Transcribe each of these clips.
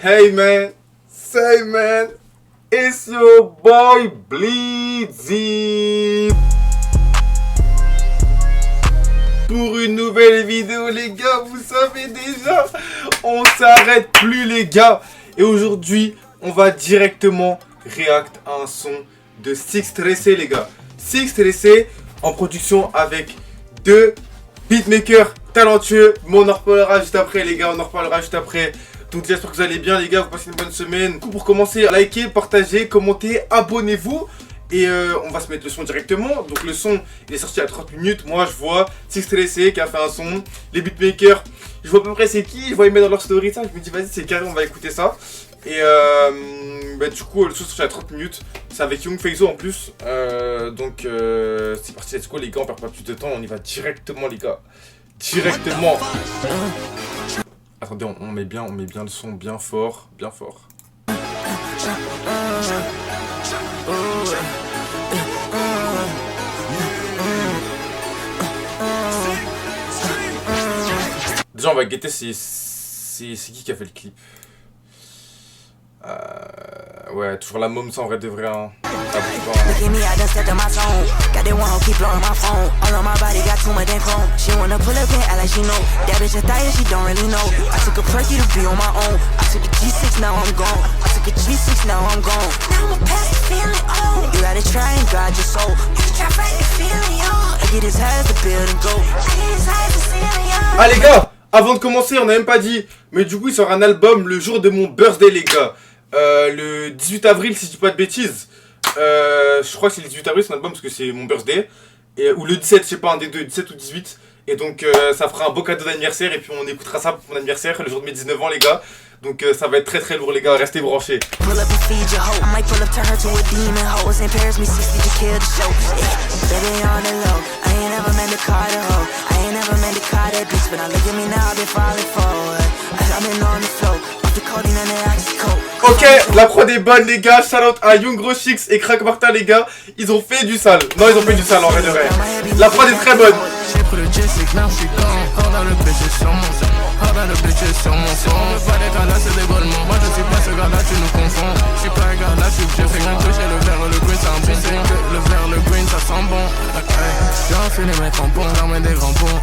Hey man, say man, it's your boy Bleezy pour une nouvelle vidéo les gars, vous savez déjà, on s'arrête plus les gars. Et aujourd'hui, on va directement react à un son de Six Tracé les gars. Six Tracé en production avec deux beatmakers talentueux, mais on en reparlera juste après les gars, on en reparlera juste après. Donc j'espère que vous allez bien les gars, vous passez une bonne semaine. Pour commencer, likez, partagez, commentez, abonnez-vous. Et on va se mettre le son directement. Donc le son il est sorti à 30 minutes. Moi je vois Six Tracé qui a fait un son. Les beatmakers, je vois à peu près c'est qui. Je vois ils mettent dans leur story ça. Je me dis vas-y c'est carré, on va écouter ça. Et du coup le son est sorti à 30 minutes. C'est avec Young Feizo en plus. Donc c'est parti, let's go les gars, on perd pas plus de temps. On y va directement les gars. Directement. Attendez, on met bien le son bien fort, bien fort. Déjà on va guetter c'est qui a fait le clip. Ouais, toujours la môme ça en vrai de vrai hein. Ah les gars, avant de commencer on n'a même pas dit, mais du coup il sort un album le jour de mon birthday les gars. Le 18 avril si je dis pas de bêtises. Je crois que c'est le 18 avril son album parce que c'est mon birthday. Ou le 17, je sais pas, un des deux, 17 ou 18. Et donc ça fera un beau cadeau d'anniversaire. Et puis on écoutera ça pour mon anniversaire, le jour de mes 19 ans les gars. Donc ça va être très très lourd les gars, restez branchés. Ok, la prod est bonne les gars, shout out à Young Chix et Crack Martin les gars, ils ont fait du sale. Non ils ont fait du sale en vrai de vrai. La prod est très bonne.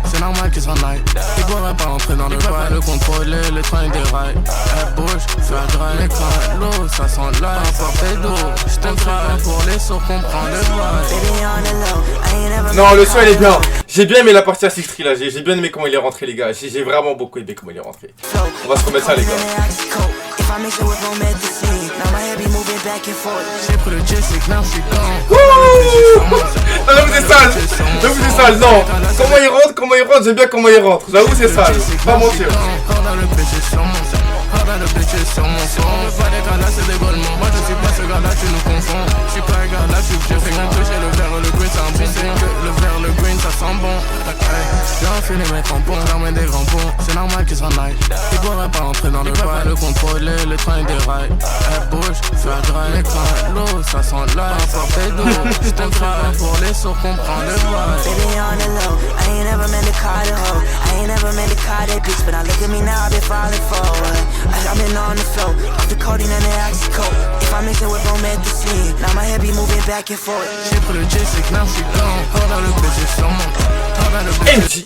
C'est normal qu'ils s'en aillent. Ils pourraient pas entrer dans le bail, le contrôler, le train déraille. Elle bouge, fait la graille, les crins, l'eau, ça sent l'ail. Apporter d'eau, je te ferai pour les sourds comprendre le bail. Non, le son il est bien. J'ai bien aimé la partie à Six Tree là, j'ai bien aimé comment il est rentré les gars. J'ai vraiment beaucoup aimé comment il est rentré. On va se remettre ça les gars. J'ai pris le Jessic, now she gone. J'avoue c'est sale. J'avoue c'est sale, non. Comment il rentre, j'aime bien comment il rentre. J'avoue c'est sale, pas mentir. Le bitch sur mon son. Pas des gars là c'est des golements. Moi je suis pas ce gars là tu nous confonds. Je suis pas un gars là je fais rien toucher le verre le green ça me sent que le verre le green ça sent bon. J'ai enfilé mes crampons, j'emmène des crampons. C'est normal qu'ils s'en aillent. Ils pourraient pas entrer dans le bail, le contrôler, le train déraille. Elle bouge, fait la graille, les crins, l'eau, ça sent l'ail. Apporter d'eau, je te ferai pour les sourds comprendre le bail. Baby on the low, I ain't never meant to call the hoe. I ain't never meant to call that bitch, but I look at me now, I've been falling forward. I've been on the floor, off the codeine and the oxycodone. If I mix it with promethazine, now my head be moving back and forth. J'ai pris le Jessic, now she gone. Hold on, le bitch sur mon.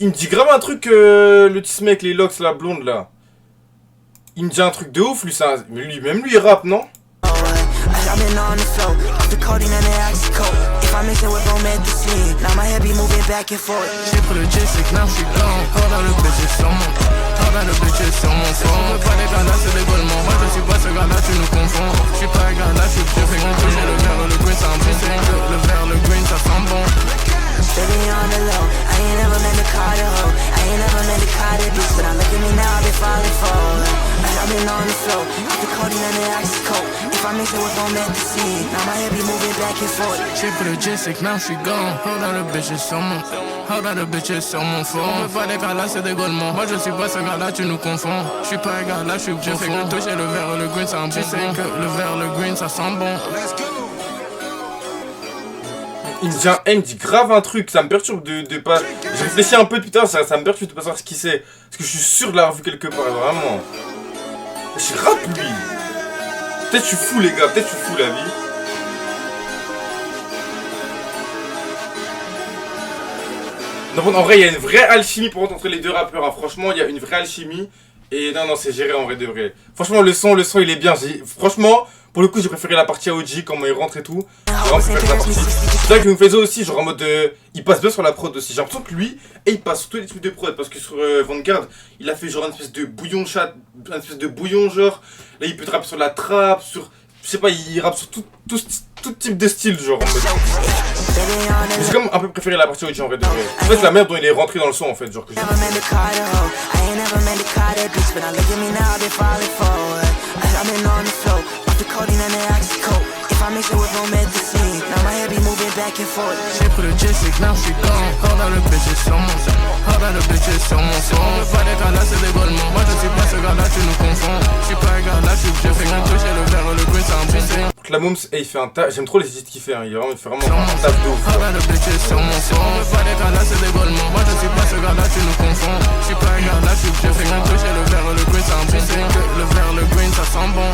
Il me dit grave un truc, le petit mec, les locks, la blonde là. Il me dit un truc de ouf lui ça. Mais lui, même lui il rappe non? I've been on the floor, off the codeine and the oxycodone. If I mix it with promethazine, now my head be moving back and forth. J'ai pris le Jessic, now she gone. Hold on, le bitch sur mon. Le bitch sur mon son. Pas des gars là c'est des golements. Moi je suis pas ce gars là tu nous confonds. Je suis pas un gars là je fais rien toucher le verre le green ça me sent que le verre le green ça sent bon. Baby on the low, I ain't never meant to call the hoe. I ain't never meant to call that bitch, but I look at me now, I've been falling forward. I've been on the floor, off the codeine and the oxycodone. If I mix it with promethazine, now my head be moving back and forth. J'ai pris le Jessic, now she gone. Hold on, le bitch sur mon. Hold on, le bitch sur mon phone. Pas des gars là, c'est des golements. Moi je suis pas ce gars là, tu nous confonds. Je suis pas un gars là, je fais rien toucher le verre le green, ça me sent que le verre le green, ça sent bon. Il me dit grave un truc, ça me perturbe de pas... Je réfléchis un peu depuis tard, ça me perturbe de pas savoir ce qu'il c'est. Parce que je suis sûr de l'avoir vu quelque part, vraiment. Je rappe lui. Peut-être je suis fou les gars, peut-être je suis fou la vie. Non, en vrai il y a une vraie alchimie pour entre les deux rappeurs, hein. Franchement il y a une vraie alchimie. Et non c'est géré en vrai de vrai. Franchement le son il est bien. Franchement pour le coup j'ai préféré la partie OG, comment il rentre et tout. J'ai vraiment préféré la partie. C'est vrai que Youngfezo aussi genre en mode il passe bien sur la prod aussi. J'ai l'impression que lui il passe sur tous les types de prod. Parce que sur Vanguard il a fait genre une espèce de bouillon chat, une espèce de bouillon genre. Là il peut te rapper sur la trappe, sur... Je sais pas, il rappe sur tout type de style genre en mode. J'ai quand même un peu préféré la partie OG en vrai de vrai. En fait la merde dont il est rentré dans le son en fait genre que j'ai... J'ai pris le Jessic, now je suis gone. Hors dans le bitch sur mon son. Hors dans le bitch sur mon son. On veut pas des gars là, c'est des golements. Moi je suis pas ce gars là, tu nous confonds. Je suis pas un gars là, je fais qu'un toucher le verre, le green, c'est un pissin. La Moms, il fait un tas. J'aime trop les edits qu'il fait, hein. Il fait vraiment un taf de ouf. Hors dans le bitch sur mon son. On veut pas des gars là, c'est des golements. Moi je suis pas ce gars là, tu nous confonds. Je suis pas un gars là, je fais qu'un toucher le verre, le green, c'est un pissin. Le verre, le green, ça sent bon.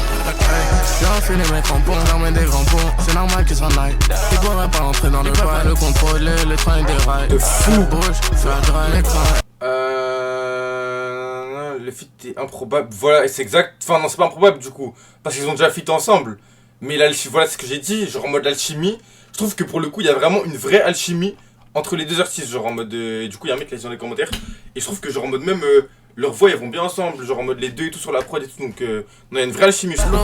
J'ai enfilé mes crampons, j'emmène des crampons. C'est normal qu'ils s'en aillent. Ils pourraient pas entrer dans le bail, le contrôler, le train déraille. De fou. Bouge, faire dry l'écran. Le feat est improbable. Voilà, et c'est exact. Enfin, non, c'est pas improbable du coup. Parce qu'ils ont déjà feat ensemble. Mais voilà ce que j'ai dit, genre en mode alchimie. Je trouve que pour le coup, il y a vraiment une vraie alchimie entre les deux artistes. Genre en mode. Et du coup, il y a un mec qui l'a dit dans les commentaires. Et je trouve que, genre en mode même. Leurs voix elles vont bien ensemble, genre en mode les deux et tout sur la prod et tout, donc non, il y a une vraie alchimie, je trouve.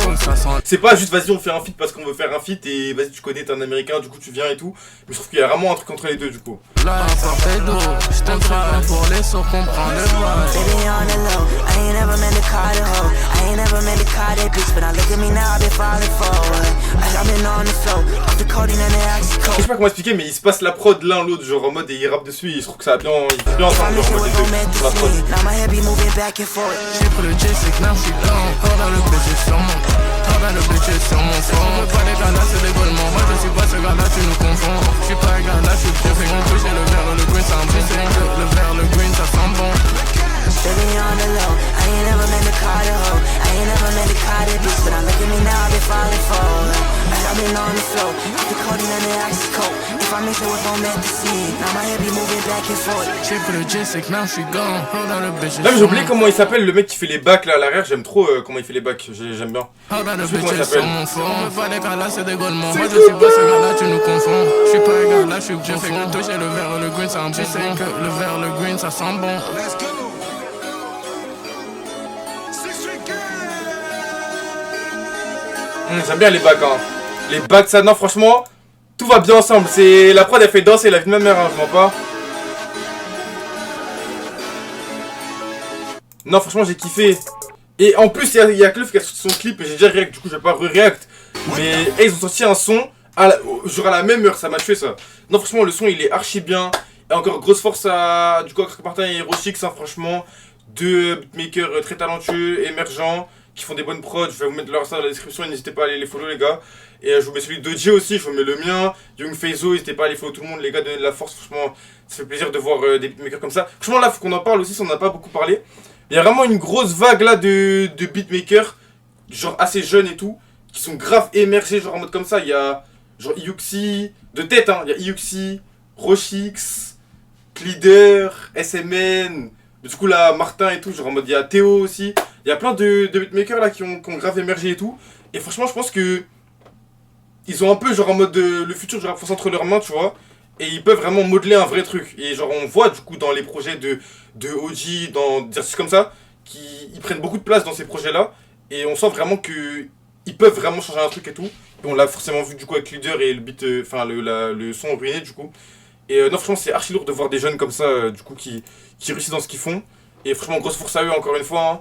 C'est pas juste vas-y on fait un feat parce qu'on veut faire un feat et vas-y tu connais, t'es un américain, du coup tu viens et tout. Mais je trouve qu'il y a vraiment un truc entre les deux du coup. Là, je t'en travaille pour les sons comprendre le vibe. Baby on the low, I ain't never meant to call the hoe. I ain't never meant to call that bitch, but I look at me now, I've been falling forward. I've been on the flow, off the codeine and the oxycodone. Je sais pas comment expliquer, mais ils se passent la prod l'un l'autre, genre en mode et ils rappent dessus et je trouve que ça va bien, ils font bien ensemble, genre en mode les deux, sur la prod. J'ai pris le Jessic, now je suis gone. Hors dans le bitch sur mon hors dans le bitch sur mon son. On veut pas des gars là, c'est des golements. Moi je suis pas ce gars là, tu nous confonds. Je suis pas un gars là, je fais qu'un toucher le verre, le green, ça un pissin. Le verre, le green, ça sent bon. Baby on the low, I ain't never meant to call the hoe. I ain't never meant to call that bitch, but I look at me now, I've been falling forward. I've been on the flow, off the codeine and the oxycodone. If I mix it with promethazine, now my head be moving back and forth. J'ai pris le Jessic, now je suis gone. Hors dans le bitch. Là j'ai oublié comment il s'appelle le mec qui fait les bacs là à l'arrière, j'aime trop comment il fait les bacs, j'aime bien. Hors dans le bitch sur mon fond. On veut pas des gars là, c'est des golements. Moi je suis pas ce gars là, tu nous confonds. Je suis pas un gars là, je fais qu'un toucher le verre, le green, ça un pissin. Le verre, le green, ça sent bon. J'aime bien les bacs, hein. Les bacs, ça, non, franchement, tout va bien ensemble. C'est la prod, elle fait danser la vie de ma mère, hein, je mens pas. Non, franchement, j'ai kiffé. Et en plus, il y a Clef qui a sorti son clip et j'ai déjà react, du coup, je vais pas re-react. Mais ils ont sorti un son genre à la même heure, ça m'a tué ça. Non, franchement, le son il est archi bien. Et encore grosse force à du coup, à Martin et Rochix, hein, franchement. Deux beatmakers très talentueux, émergents, qui font des bonnes prods. Je vais vous mettre leur Insta dans la description, n'hésitez pas à aller les follow, les gars. Et je vous mets celui d'Oji aussi, je vous mets le mien. Youngfezo, n'hésitez pas à aller follow tout le monde, les gars, donnez de la force. Franchement, ça fait plaisir de voir des beatmakers comme ça. Franchement, là, faut qu'on en parle aussi, si on n'en a pas beaucoup parlé. Il y a vraiment une grosse vague là de beatmakers, genre assez jeunes et tout, qui sont grave émergés, genre en mode comme ça. Il y a genre Iuxi, de tête, hein. Il y a Iuxi, Rochix, Leader, SMN. Du coup là Martin et tout, genre en mode il y a Théo aussi. Il y a plein de beatmakers là qui ont grave émergé et tout. Et franchement je pense que ils ont un peu genre en mode le futur du rap français entre leurs mains, tu vois. Et ils peuvent vraiment modeler un vrai truc. Et genre on voit du coup dans les projets de OG, dans des artistes comme ça, ils prennent beaucoup de place dans ces projets là. Et on sent vraiment que ils peuvent vraiment changer un truc et tout. Et on l'a forcément vu du coup avec Leader et le beat, enfin le son ruiné du coup. Et non franchement c'est archi lourd de voir des jeunes comme ça du coup qui réussissent dans ce qu'ils font. Et franchement grosse force à eux encore une fois, hein.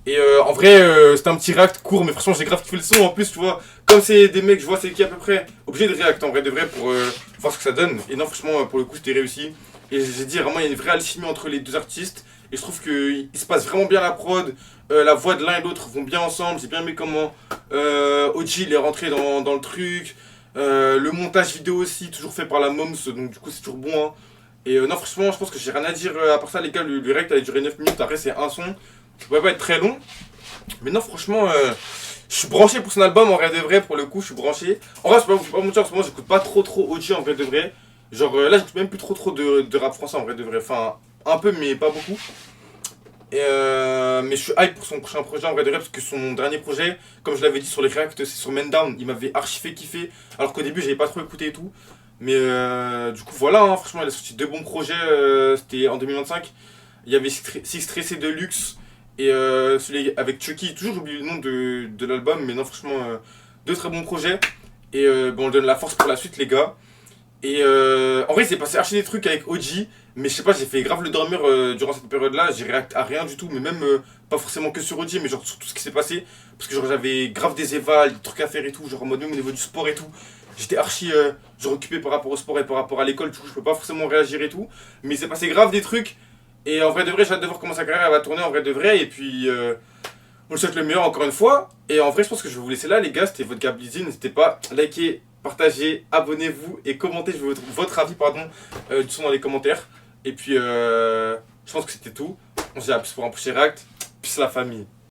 Et en vrai c'était un petit react court, mais franchement j'ai grave kiffé le son en plus, tu vois. Comme c'est des mecs, je vois c'est qui à peu près, obligé de react en vrai de vrai pour voir ce que ça donne. Et non franchement pour le coup c'était réussi. Et j'ai dit vraiment il y a une vraie alchimie entre les deux artistes. Et je trouve qu'il se passe vraiment bien la prod. La voix de l'un et l'autre vont bien ensemble. J'ai bien aimé comment OG il est rentré dans le truc. Le montage vidéo aussi, toujours fait par la Moms, donc du coup c'est toujours bon, hein. Et non franchement je pense que j'ai rien à dire à part ça les gars, le react allait durer 9 minutes, après c'est un son, ça pourrait pas être très long. Mais non, franchement, je suis branché pour son album en vrai de vrai, pour le coup, je suis branché. En vrai, je vais pas mentir, en ce moment, j'écoute pas trop OG en vrai de vrai. Genre là, j'écoute même plus trop de rap français en vrai de vrai. Enfin, un peu, mais pas beaucoup. Mais je suis hype pour son prochain projet en vrai de vrai, parce que son dernier projet, comme je l'avais dit sur les reacts, c'est sur Men Down. Il m'avait archi fait kiffer, alors qu'au début, j'avais pas trop écouté et tout. Mais du coup, voilà, hein, franchement, il a sorti deux bons projets, c'était en 2025. Il y avait Six Stressé Deluxe et celui avec Chucky. Toujours j'oublie le nom de l'album, mais non, franchement, deux très bons projets. Et bon, on donne la force pour la suite, les gars. Et en vrai, il s'est passé archi des trucs avec OG, mais je sais pas, j'ai fait grave le dormir durant cette période-là. J'ai réacté à rien du tout, mais même pas forcément que sur OG, mais genre sur tout ce qui s'est passé. Parce que genre j'avais grave des évals, des trucs à faire et tout, genre en mode même au niveau du sport et tout. J'étais archi genre occupé par rapport au sport et par rapport à l'école, du coup je peux pas forcément réagir et tout. Mais il s'est passé grave des trucs. Et en vrai de vrai, j'ai hâte de voir comment sa carrière elle va tourner en vrai de vrai. Et puis, on le souhaite le meilleur encore une fois. Et en vrai, je pense que je vais vous laisser là, les gars. C'était votre gars Blizzy. N'hésitez pas à liker, partager, abonnez-vous et commentez. Je veux votre avis pardon, du son dans les commentaires. Et puis, je pense que c'était tout. On se dit à plus pour un prochain react. Peace la famille.